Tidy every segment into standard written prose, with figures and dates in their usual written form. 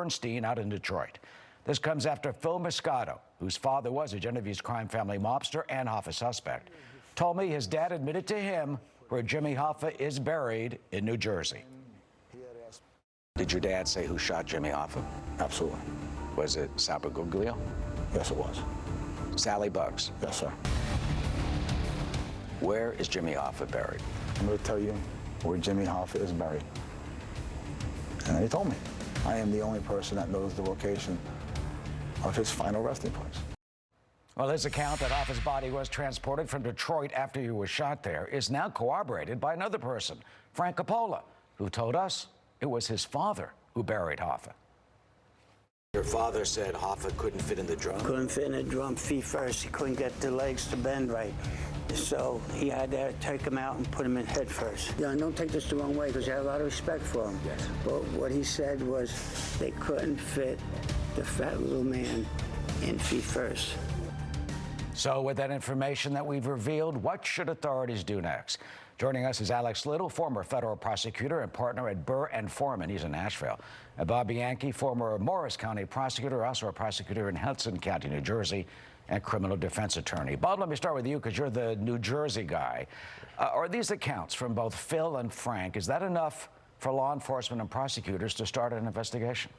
Bernstein out in Detroit. This comes after Phil Moscato, whose father was a Genovese crime family mobster and Hoffa suspect, told me his dad admitted to him where Jimmy Hoffa is buried in New Jersey. Did your dad say who shot Jimmy Hoffa? Absolutely. Was it Sal Pagoglio? Yes, it was. Sally Bugs? Yes, sir. Where is Jimmy Hoffa buried? I'm going to tell you where Jimmy Hoffa is buried. And he told me. I am the only person that knows the location of his final resting place. Well, his account that Hoffa's body was transported from Detroit after he was shot there is now corroborated by another person, Frank Coppola, who told us it was his father who buried Hoffa. Your father said Hoffa couldn't fit in the drum? Couldn't fit in the drum feet first. He couldn't get the legs to bend right. So he had to take him out and put him in head first. Yeah, and don't take this the wrong way, because I have a lot of respect for him. Yes. But what he said was they couldn't fit the fat little man in feet first. So with that information that we've revealed, what should authorities do next? Joining us is Alex Little, former federal prosecutor and partner at Burr and Foreman. He's in Nashville. And Bob Bianchi, former Morris County prosecutor, also a prosecutor in Hudson County, New Jersey, and criminal defense attorney. Bob, let me start with you because you're the New Jersey guy. Are these accounts from both Phil and Frank, is that enough for law enforcement and prosecutors to start an investigation?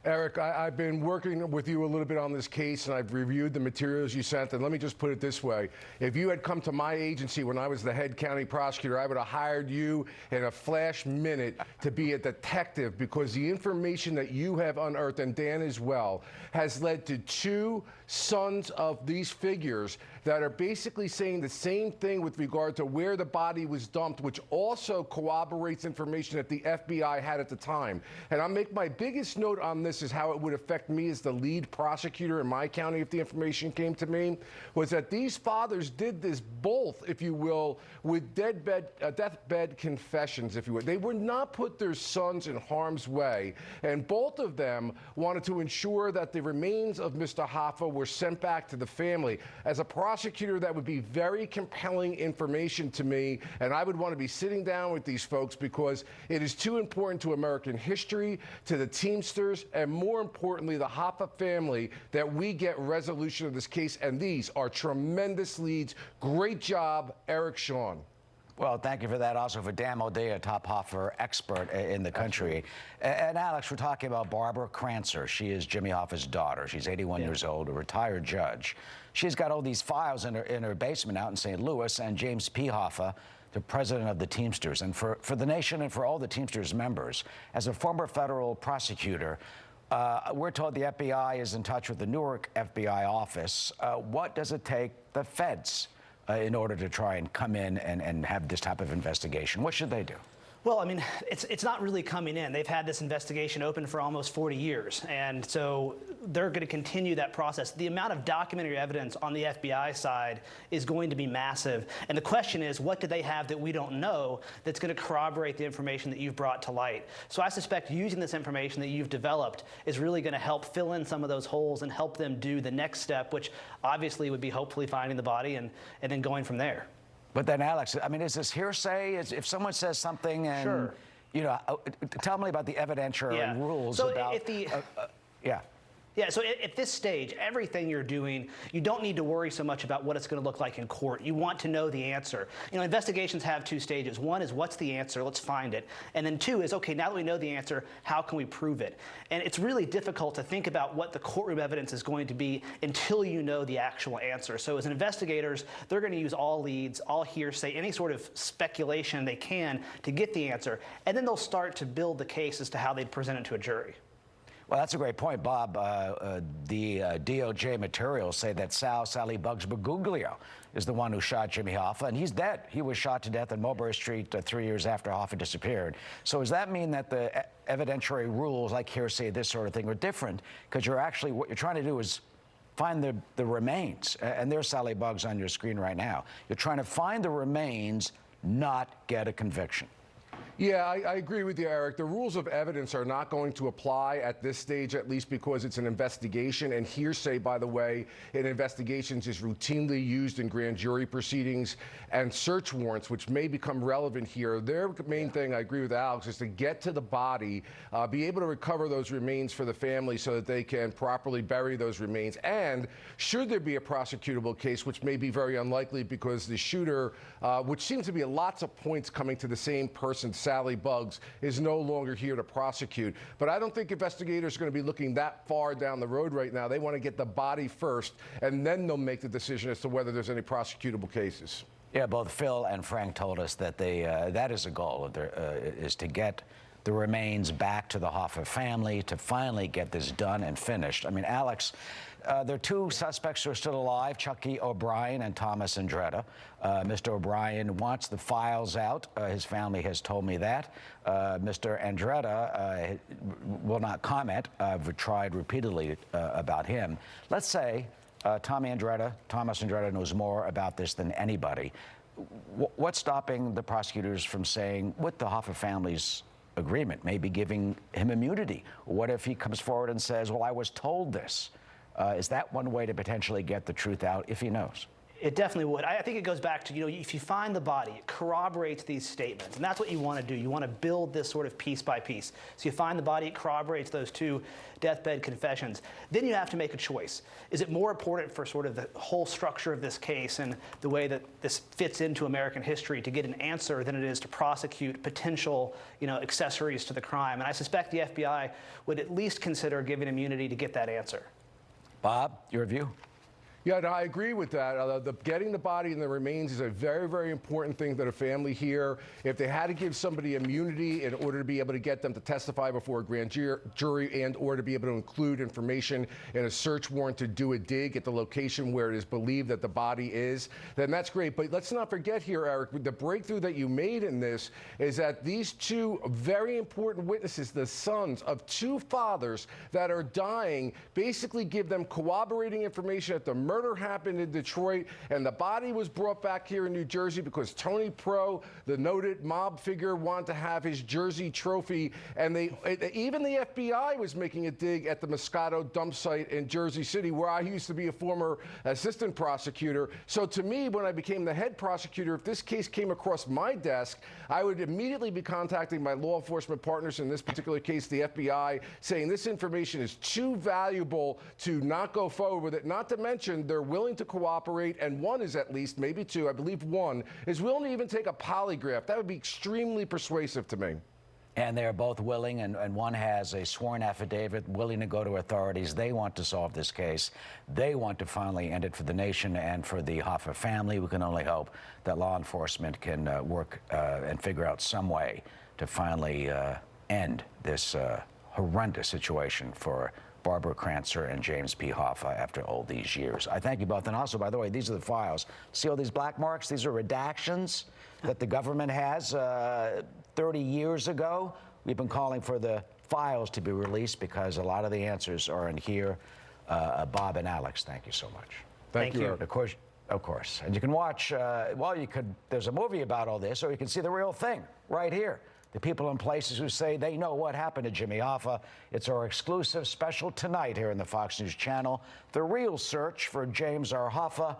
Eric, I've been working with you a little bit on this case, and I've reviewed the materials you sent, and let me just put it this way. If you had come to my agency when I was the head county prosecutor, I would have hired you in a flash minute to be a detective, because the information that you have unearthed, and Dan as well, has led to two sons of these figures that are basically saying the same thing with regard to where the body was dumped, which also corroborates information that the FBI had at the time. And I'll make my biggest note on this is how it would affect me as the lead prosecutor in my county if the information came to me, was that these fathers did this both, if you will, with deathbed confessions, if you will. They would not put their sons in harm's way, and both of them wanted to ensure that the remains of Mr. Hoffa were sent back to the family. As a prosecutor, that would be very compelling information to me, and I would want to be sitting down with these folks because it is too important to American history, to the Teamsters, and more importantly, the Hoffa family, that we get resolution of this case. And these are tremendous leads. Great job, Eric Shawn. Well, thank you for that. Also for Dan Moldea, top Hoffa expert in the country. And Alex, we're talking about Barbara Crancer. She is Jimmy Hoffa's daughter. She's 81 years old, a retired judge. She's got all these files in her basement out in St. Louis, and James P. Hoffa, the president of the Teamsters. And for the nation and for all the Teamsters members, as a former federal prosecutor, we're told the FBI is in touch with the Newark FBI office. What does it take the feds in order to try and come in and have this type of investigation? What should they do? Well, I mean, it's not really coming in. They've had this investigation open for almost 40 years, and so they're going to continue that process. The amount of documentary evidence on the FBI side is going to be massive, and the question is, what do they have that we don't know that's going to corroborate the information that you've brought to light? So I suspect using this information that you've developed is really going to help fill in some of those holes and help them do the next step, which obviously would be hopefully finding the body and then going from there. But then, Alex, I mean, is this hearsay? If someone says something and, sure, you know, tell me about the evidentiary rules so about... Yeah, so at this stage, everything you're doing, you don't need to worry so much about what it's going to look like in court. You want to know the answer. You know, investigations have two stages. One is, what's the answer? Let's find it. And then two is, okay, now that we know the answer, how can we prove it? And it's really difficult to think about what the courtroom evidence is going to be until you know the actual answer. So as investigators, they're going to use all leads, all hearsay, any sort of speculation they can to get the answer. And then they'll start to build the case as to how they'd present it to a jury. Well, that's a great point, Bob. The DOJ materials say that Sally Bugs Pagoglio is the one who shot Jimmy Hoffa, and he's dead. He was shot to death on Mulberry Street 3 years after Hoffa disappeared. So does that mean that the evidentiary rules, like hearsay, this sort of thing, are different? Because what you're trying to do is find the remains. And there's Sally Bugs on your screen right now. You're trying to find the remains, not get a conviction. Yeah, I agree with you, Eric. The rules of evidence are not going to apply at this stage, at least because it's an investigation. And hearsay, by the way, in investigations is routinely used in grand jury proceedings and search warrants, which may become relevant here. Their main thing, I agree with Alex, is to get to the body, be able to recover those remains for the family so that they can properly bury those remains. And should there be a prosecutable case, which may be very unlikely because the shooter, which seems to be lots of points coming to the same person, Sally Buggs, is no longer here to prosecute. But I don't think investigators are going to be looking that far down the road right now. They want to get the body first, and then they'll make the decision as to whether there's any prosecutable cases. Yeah, both Phil and Frank told us that that is a goal, is to get the remains back to the Hoffa family, to finally get this done and finished. I mean, Alex, there are two suspects who are still alive, Chucky O'Brien and Thomas Andretta. Mr. O'Brien wants the files out. His family has told me that. Mr. Andretta will not comment. I've tried repeatedly about him. Let's say Thomas Andretta knows more about this than anybody. What's stopping the prosecutors from saying, with the Hoffa family's agreement, maybe giving him immunity? What if he comes forward and says, well, I was told this? Is that one way to potentially get the truth out if he knows? It definitely would. I think it goes back to, if you find the body, it corroborates these statements. And that's what you want to do. You want to build this sort of piece by piece. So you find the body, it corroborates those two deathbed confessions. Then you have to make a choice. Is it more important for sort of the whole structure of this case and the way that this fits into American history to get an answer than it is to prosecute potential, accessories to the crime? And I suspect the FBI would at least consider giving immunity to get that answer. Bob, your view? Yeah, no, I agree with that. Getting the body and the remains is a very, very important thing to the family here. If they had to give somebody immunity in order to be able to get them to testify before a grand jury and or to be able to include information in a search warrant to do a dig at the location where it is believed that the body is, then that's great. But let's not forget here, Eric, the breakthrough that you made in this is that these two very important witnesses, the sons of two fathers that are dying, basically give them corroborating information at the murder happened in Detroit, and the body was brought back here in New Jersey because Tony Pro, the noted mob figure, wanted to have his Jersey trophy. And even the FBI was making a dig at the Moscato dump site in Jersey City, where I used to be a former assistant prosecutor. So to me, when I became the head prosecutor, if this case came across my desk, I would immediately be contacting my law enforcement partners, in this particular case, the FBI, saying this information is too valuable to not go forward with it. Not to mention, they're willing to cooperate, and one is at least, maybe two, I believe one, is willing to even take a polygraph. That would be extremely persuasive to me. And they're both willing, and one has a sworn affidavit willing to go to authorities. They want to solve this case. They want to finally end it for the nation and for the Hoffa family. We can only hope that law enforcement can work and figure out some way to finally end this horrendous situation for Barbara Krancer and James P. Hoffa after all these years. I thank you both. And also, by the way, these are the files. See all these black marks? These are redactions that the government has 30 years ago. We've been calling for the files to be released because a lot of the answers are in here. Bob and Alex, thank you so much. Thank you. Of course. And you can watch, there's a movie about all this, or you can see the real thing right here. The people in places who say they know what happened to Jimmy Hoffa. It's our exclusive special tonight here in the Fox News Channel. The Real Search for James R. Hoffa.